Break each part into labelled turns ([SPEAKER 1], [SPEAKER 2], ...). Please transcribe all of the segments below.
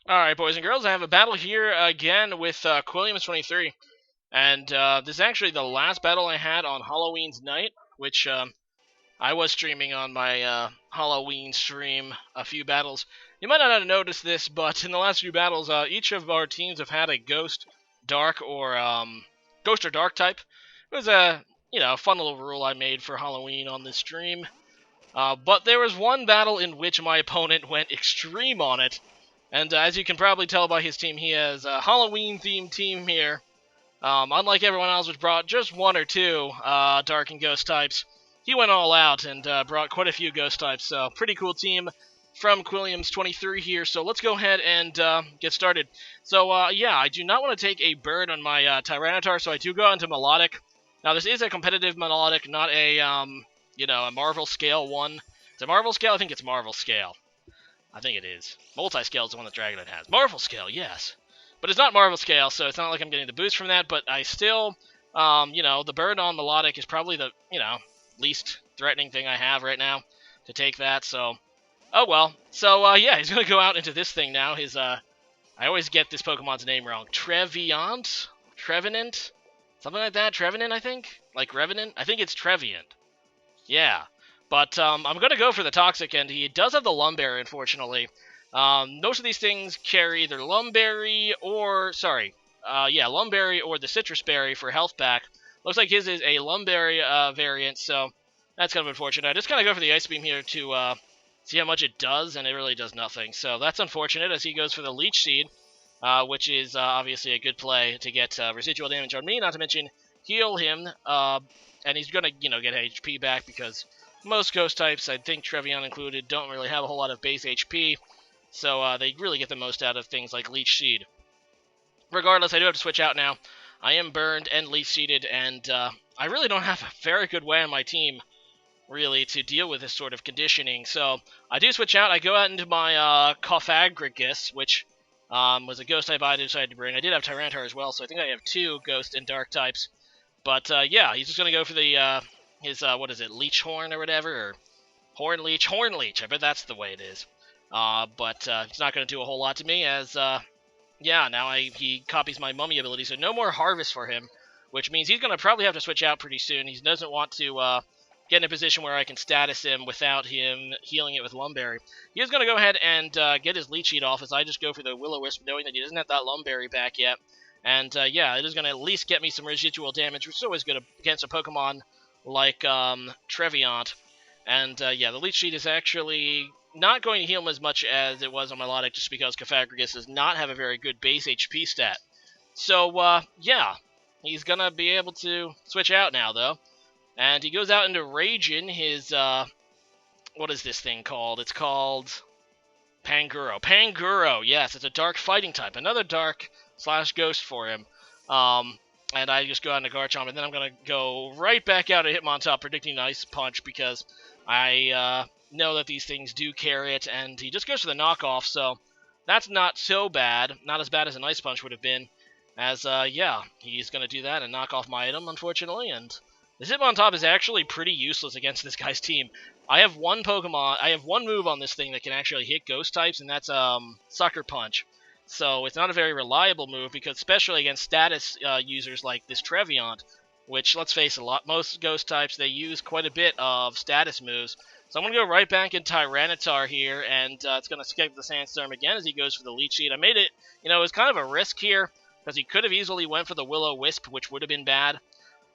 [SPEAKER 1] Alright, boys and girls, I have a battle here again with Qwilliams23. And this is actually the last battle I had on Halloween's night, which I was streaming on my Halloween stream a few battles. You might not have noticed this, but in the last few battles, each of our teams have had a dark, or ghost or dark type. It was a fun little rule I made for Halloween on this stream. But there was one battle in which my opponent went extreme on it. And as you can probably tell by his team, he has a Halloween-themed team here. Unlike everyone else, which brought just one or two Dark and Ghost types, he went all out and brought quite a few Ghost types. So, pretty cool team from Qwilliams23 here. So, let's go ahead and get started. So, yeah, I do not want to take a bird on my Tyranitar, so I do go into Melodic. Now, this is a competitive Melodic, not a, a Marvel Scale one. Is it Marvel Scale? I think it's Marvel Scale. I think it is. Multi-Scale is the one that Dragonite has. Marvel Scale, yes. But it's not Marvel Scale, so it's not like I'm getting the boost from that, but I still, the bird on Melodic is probably the, least threatening thing I have right now to take that, so, oh well. So, yeah, he's going to go out into this thing now. His, I always get this Pokemon's name wrong. Trevenant? Something like that? Trevenant, I think? Like Revenant? I think it's Trevenant. Yeah. But I'm going to go for the Toxic, and he does have the Lumberry, unfortunately. Most of these things carry either Lumberry or, Lumberry or the Citrus Berry for health back. Looks like his is a Lumberry variant, so that's kind of unfortunate. I just kind of go for the Ice Beam here to see how much it does, and it really does nothing. So that's unfortunate as he goes for the Leech Seed, which is obviously a good play to get residual damage on me, not to mention heal him, and he's going to, get HP back because most Ghost types, I think Trevenant included, don't really have a whole lot of base HP, so they really get the most out of things like Leech Seed. Regardless, I do have to switch out now. I am burned and Leech Seeded, and I really don't have a very good way on my team, really, to deal with this sort of conditioning. So I do switch out. I go out into my Cofagrigus, which was a Ghost type I decided to bring. I did have Tyranitar as well, so I think I have two Ghost and Dark types. But yeah, he's just going to go for the his, Leech Horn or whatever, or Horn Leech, I bet that's the way it is. But it's not going to do a whole lot to me, as, now he copies my Mummy ability, so no more Harvest for him, which means he's going to probably have to switch out pretty soon. He doesn't want to get in a position where I can status him without him healing it with Lumberry. He is going to go ahead and get his Leech Seed off, as I just go for the Will-O-Wisp, knowing that he doesn't have that Lumberry back yet. And, yeah, it is going to at least get me some residual damage, which is always good against a Pokemon like Trevenant. And, yeah, the Leech Seed is actually not going to heal him as much as it was on Melodic, just because Cofagrigus does not have a very good base HP stat. So, yeah, he's going to be able to switch out now, though. And he goes out into Raging, his, what is this thing called? It's called Panguro. Panguro, yes, it's a dark fighting type. Another dark / ghost for him. And I just go out into Garchomp, and then I'm going to go right back out at Hitmontop, predicting Ice Punch, because I know that these things do carry it, and he just goes for the knockoff, so that's not so bad. Not as bad as an Ice Punch would have been, as, yeah, he's going to do that and knock off my item, unfortunately, and this Hitmontop is actually pretty useless against this guy's team. I have one move on this thing that can actually hit Ghost types, and that's, Sucker Punch. So it's not a very reliable move, because especially against status users like this Trevenant, which, let's face it, most Ghost types, they use quite a bit of status moves. So I'm going to go right back in Tyranitar here, and it's going to skip the Sandstorm again as he goes for the Leech Seed. I made it, it was kind of a risk here, because he could have easily went for the Will-O-Wisp, which would have been bad.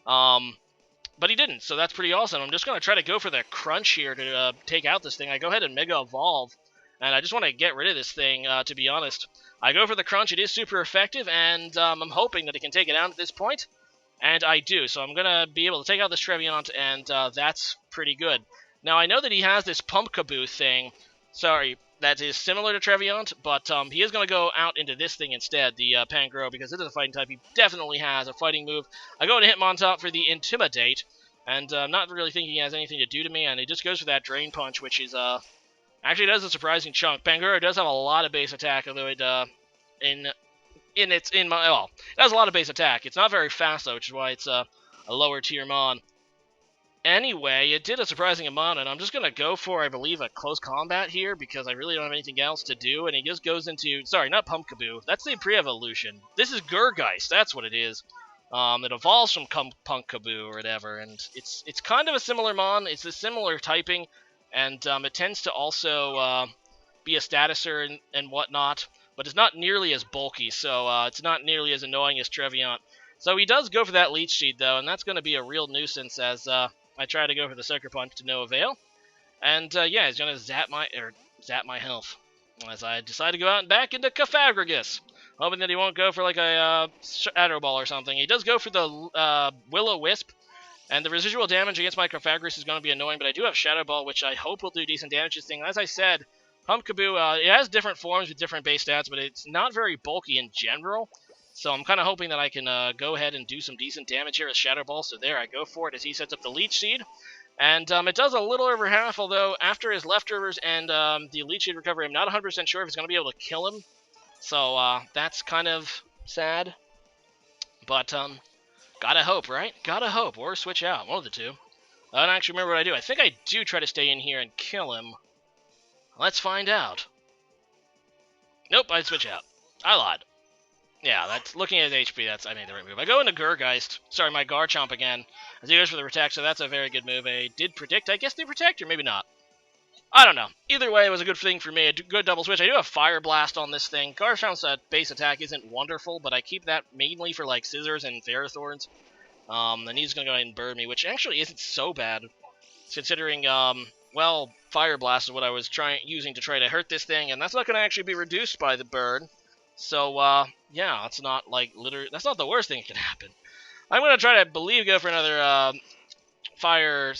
[SPEAKER 1] But he didn't, so that's pretty awesome. I'm just going to try to go for the Crunch here to take out this thing. I go ahead and Mega Evolve, and I just want to get rid of this thing, to be honest. I go for the Crunch. It is super effective, and I'm hoping that it can take it out at this point. And I do, so I'm going to be able to take out this Trevenant, and that's pretty good. Now, I know that he has this Pumpkaboo thing, that is similar to Trevenant, but he is going to go out into this thing instead, the Pangoro, because it is a fighting type. He definitely has a fighting move. I go to Hitmontop for the Intimidate, and I'm not really thinking he has anything to do to me, and he just goes for that Drain Punch, which is, actually does a surprising chunk. Pangoro does have a lot of base attack, although it, it has a lot of base attack. It's not very fast, though, which is why it's a lower tier mon. Anyway, it did a surprising amount, and I'm just going to go for, I believe, a close combat here, because I really don't have anything else to do, and he just goes into... Sorry, not Pumpkaboo. That's the pre-evolution. This is Gurgeist, that's what it is. It evolves from Pumpkaboo or whatever, and it's kind of a similar mon. It's a similar typing, and it tends to also be a statuser and whatnot, but it's not nearly as bulky, so it's not nearly as annoying as Trevenant. So he does go for that Leech Seed, though, and that's going to be a real nuisance as I try to go for the Sucker Punch to no avail. And yeah, he's going to zap my health as I decide to go out and back into Cofagrigus, hoping that he won't go for like a Shadow Ball or something. He does go for the Will-O-Wisp, and the residual damage against my Cofagrigus is going to be annoying, but I do have Shadow Ball, which I hope will do decent damage to this thing. As I said, Pumpkaboo, it has different forms with different base stats, but it's not very bulky in general. So I'm kind of hoping that I can go ahead and do some decent damage here with Shadow Ball. So there, I go for it as he sets up the Leech Seed. And it does a little over half, although after his leftovers and the Leech Seed recovery, I'm not 100% sure if it's going to be able to kill him. So that's kind of sad. But gotta hope, right? Gotta hope, or switch out, one of the two. I don't actually remember what I do. I think I do try to stay in here and kill him. Let's find out. Nope, I switch out. I lied. Yeah, that's looking at his HP, I made the right move. I go into Gurgeist. Sorry, my Garchomp again. As he goes for the Protect, so that's a very good move. I did predict, I guess they protect, or maybe not. I don't know. Either way, it was a good thing for me. A good double switch. I do have Fire Blast on this thing. Garchomp's base attack isn't wonderful, but I keep that mainly for like Scissors and Ferrothorns. And he's going to go ahead and burn me, which actually isn't so bad, considering, well, Fire Blast is what I was using to try to hurt this thing, and that's not going to actually be reduced by the burn. So, yeah, it's not, like, that's not the worst thing that can happen. I'm going to try to, go for another, Fire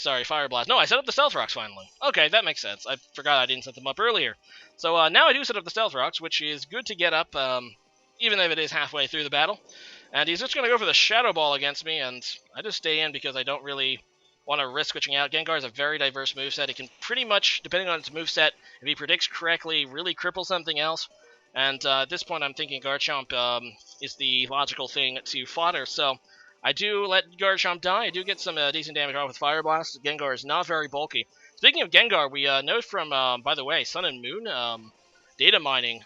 [SPEAKER 1] Blast. No, I set up the Stealth Rocks, finally. Okay, that makes sense. I forgot I didn't set them up earlier. So, now I do set up the Stealth Rocks, which is good to get up, even if it is halfway through the battle. And he's just going to go for the Shadow Ball against me, and I just stay in because I don't really want to risk switching out. Gengar is a very diverse moveset. It can pretty much, depending on its moveset, if he predicts correctly, really cripple something else. And at this point, I'm thinking Garchomp is the logical thing to fodder. So I do let Garchomp die. I do get some decent damage off with Fire Blast. Gengar is not very bulky. Speaking of Gengar, we know from, by the way, Sun and Moon data mining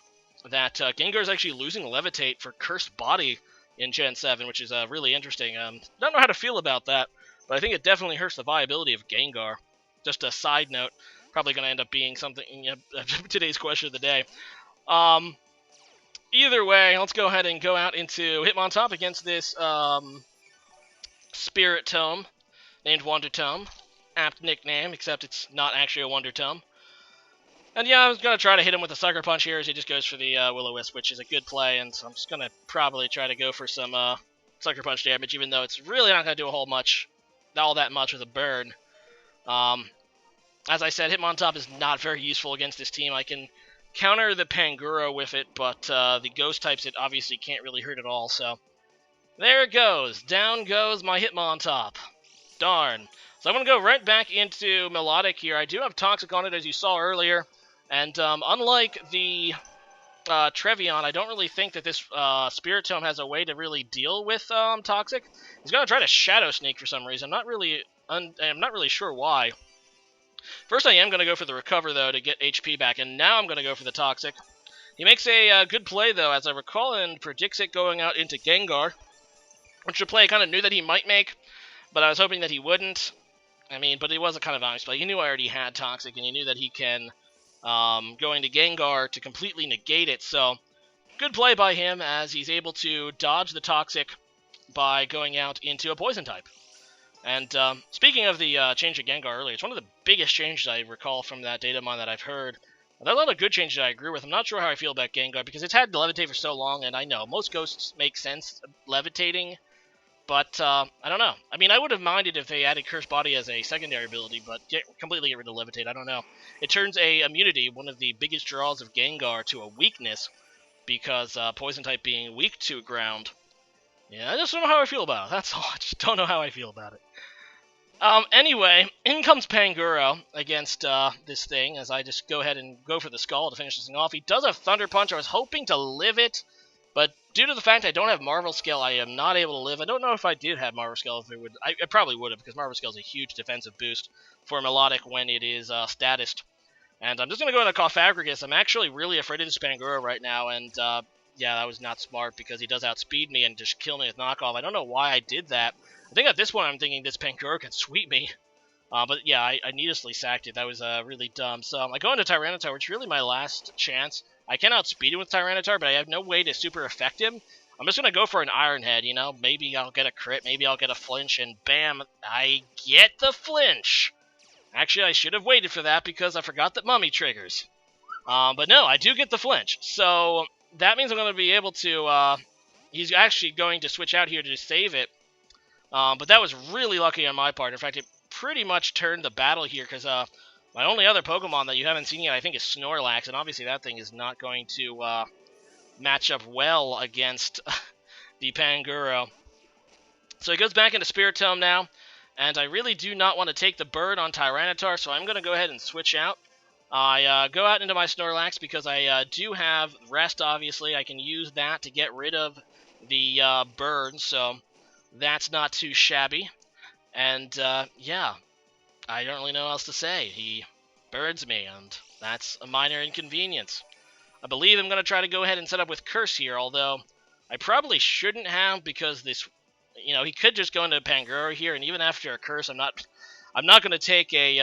[SPEAKER 1] that Gengar is actually losing Levitate for Cursed Body in Gen 7, which is really interesting. Don't know how to feel about that, but I think it definitely hurts the viability of Gengar. Just a side note, probably going to end up being something, today's question of the day. Either way, let's go ahead and go out into Hitmontop against this Spirit Tome named Wonder Tome. Apt nickname, except it's not actually a Wonder Tome. And yeah, I was going to try to hit him with a Sucker Punch here as he just goes for the Will-O-Wisp, which is a good play, and so I'm just going to probably try to go for some Sucker Punch damage, even though it's really not going to do all that much with a burn. As I said, Hitmontop is not very useful against this team. I can counter the Panguro with it, but the Ghost types it obviously can't really hurt at all, so there it goes. Down goes my Hitmontop. Darn. So I'm going to go right back into Melodic here. I do have Toxic on it, as you saw earlier. And unlike the Trevenant, I don't really think that this Spirit Tome has a way to really deal with Toxic. He's going to try to Shadow Sneak for some reason. I'm not really sure why. First, I am going to go for the Recover, though, to get HP back. And now I'm going to go for the Toxic. He makes a good play, though, as I recall, and predicts it going out into Gengar, which is a play I kind of knew that he might make, but I was hoping that he wouldn't. I mean, but it was a kind of obvious play. He knew I already had Toxic, and he knew that he can go into Gengar to completely negate it. So, good play by him, as he's able to dodge the Toxic by going out into a Poison type. And speaking of the change of Gengar earlier, it's one of the biggest changes I recall from that data mine that I've heard. There are a lot of good changes I agree with. I'm not sure how I feel about Gengar, because it's had Levitate for so long, and I know most Ghosts make sense levitating, but I don't know. I mean, I would have minded if they added Cursed Body as a secondary ability, but completely get rid of Levitate, I don't know. It turns a immunity, one of the biggest draws of Gengar, to a weakness, because Poison type being weak to ground. Yeah, I just don't know how I feel about it, that's all. I just don't know how I feel about it. Anyway, in comes Panguro against this thing, as I just go ahead and go for the Skull to finish this thing off. He does a Thunder Punch. I was hoping to live it, But due to the fact I don't have Marvel Scale, I am not able to live. I don't know if I did have Marvel Scale. If it would, I probably would have, because Marvel Scale is a huge defensive boost for Melodic when it is statused. And I'm just going to go into Cofagrigus. I'm actually really afraid of this Pangoro right now, and yeah, that was not smart because he does outspeed me and just kill me with knockoff. I don't know why I did that. I think at this point I'm thinking this Pangoro can sweep me. But yeah, I needlessly sacked it. That was really dumb. So I go into Tyranitar, which is really my last chance. I can outspeed it with Tyranitar, but I have no way to super affect him. I'm just going to go for an Iron Head, you know. Maybe I'll get a crit, maybe I'll get a flinch, and bam, I get the flinch. Actually, I should have waited for that because I forgot that Mummy triggers. But no, I do get the flinch. So that means I'm going to be able to... he's actually going to switch out here to save it. But that was really lucky on my part. In fact, it pretty much turned the battle here because my only other Pokemon that you haven't seen yet, I think, is Snorlax. And obviously that thing is not going to match up well against the Pangoro. So he goes back into Spiritomb now. And I really do not want to take the bird on Tyranitar, so I'm going to go ahead and switch out. I go out into my Snorlax because I do have Rest, obviously. I can use that to get rid of the bird, so that's not too shabby. And, yeah, I don't really know what else to say. He birds me, and that's a minor inconvenience. I believe I'm going to try to go ahead and set up with Curse here, although I probably shouldn't have because this... You know, he could just go into Pangoro here, and even after a Curse, I'm not going to take a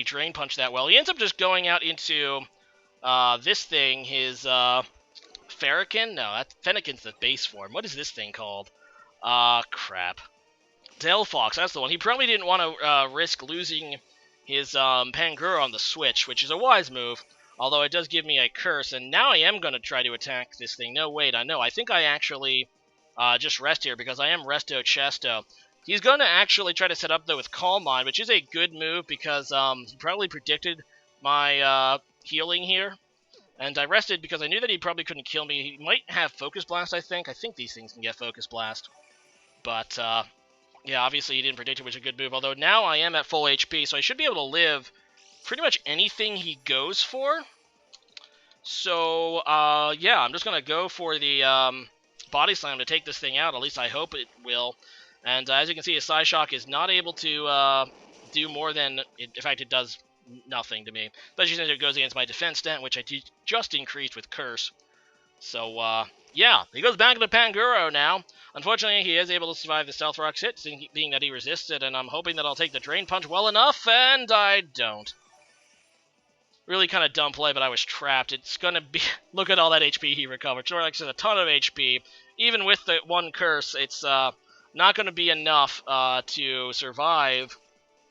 [SPEAKER 1] Drain Punch that well. He ends up just going out into this thing, his Ferrokin? No, Fennekin's the base form. What is this thing called? Crap. Delphox, that's the one. He probably didn't want to risk losing his Pangoro on the switch, which is a wise move, although it does give me a Curse, and now I am going to try to attack this thing. No, wait, I know. I think I actually... just rest here because I am Resto Chesto. He's going to actually try to set up, though, with Calm Mind, which is a good move because he probably predicted my healing here. And I rested because I knew that he probably couldn't kill me. He might have Focus Blast, I think. I think these things can get Focus Blast. But, yeah, obviously he didn't predict it, which is a good move. Although now I am at full HP, so I should be able to live pretty much anything he goes for. So, yeah, I'm just going to go for the... Body Slam to take this thing out. At least I hope it will. And as you can see, his Psyshock is not able to do more than... in fact, it does nothing to me. Especially since it goes against my defense stat, which I just increased with Curse. So, yeah. He goes back into Pangoro now. Unfortunately, he is able to survive the Stealth Rock's hit, being that he resisted. And I'm hoping that I'll take the Drain Punch well enough, and I don't. Really kind of dumb play, but I was trapped. It's going to be... Look at all that HP he recovered. Snorlax has a ton of HP. Even with the one Curse, it's not going to be enough to survive.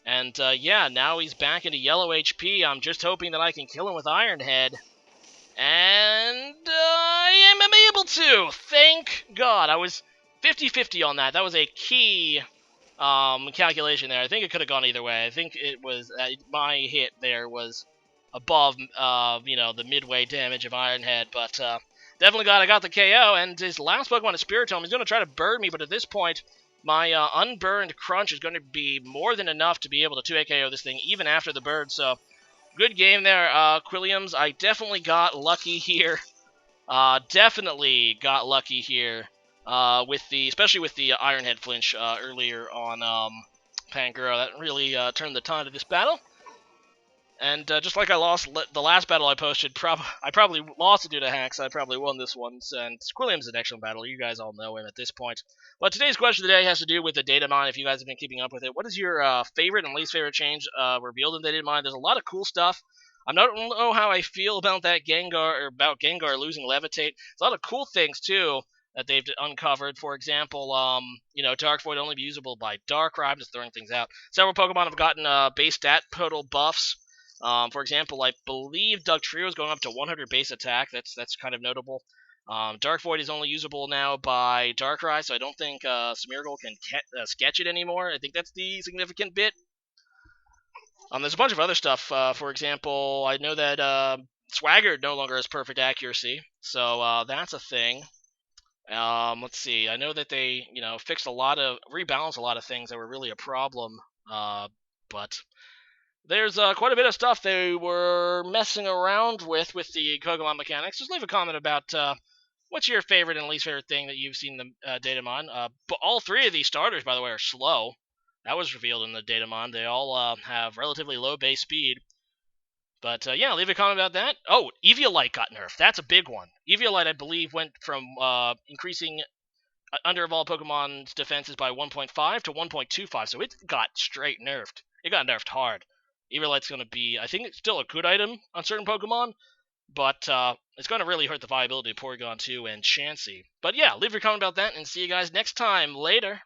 [SPEAKER 1] And, yeah, now he's back into yellow HP. I'm just hoping that I can kill him with Iron Head. And I am able to! Thank God. I was 50-50 on that. That was a key calculation there. I think it could have gone either way. I think it was... my hit there was... above, you know, the midway damage of Iron Head, but definitely glad I got the KO, and his last Pokemon is Spiritomb. He's going to try to burn me, but at this point, my Unburned Crunch is going to be more than enough to be able to 2-hit KO this thing, even after the burn, so good game there, Qwilliams. I definitely got lucky here. Definitely got lucky here, especially with the Iron Head flinch earlier on Pangoro. That really turned the tide of this battle. And just like I lost the last battle I posted, I probably lost it due to hacks. I probably won this one. And Qwilliams is an excellent battle. You guys all know him at this point. But today's question of the day has to do with the data mine, if you guys have been keeping up with it. What is your favorite and least favorite change revealed in the data mine? There's a lot of cool stuff. I don't know how I feel about that Gengar, or about Gengar losing Levitate. There's a lot of cool things, too, that they've uncovered. For example, you know, Dark Void only be usable by Darkrai. I'm just throwing things out. Several Pokemon have gotten base stat total buffs. For example, I believe Dugtrio is going up to 100 base attack. That's kind of notable. Dark Void is only usable now by Darkrai, so I don't think Smeargle can sketch it anymore. I think that's the significant bit. There's a bunch of other stuff. For example, I know that Swagger no longer has perfect accuracy, so that's a thing. Let's see. I know that they, you know, rebalanced a lot of things that were really a problem, but... There's quite a bit of stuff they were messing around with the Pokemon mechanics. Just leave a comment about what's your favorite and least favorite thing that you've seen the Datamon? But all three of these starters, by the way, are slow. That was revealed in the Datamon. They all have relatively low base speed. But yeah, leave a comment about that. Oh, Eviolite got nerfed. That's a big one. Eviolite, I believe, went from increasing under evolved Pokemon's defenses by 1.5 to 1.25, so it got straight nerfed. It got nerfed hard. Eviolite's going to be, I think it's still a good item on certain Pokemon, but it's going to really hurt the viability of Porygon 2 and Chansey. But yeah, leave your comment about that, and see you guys next time. Later.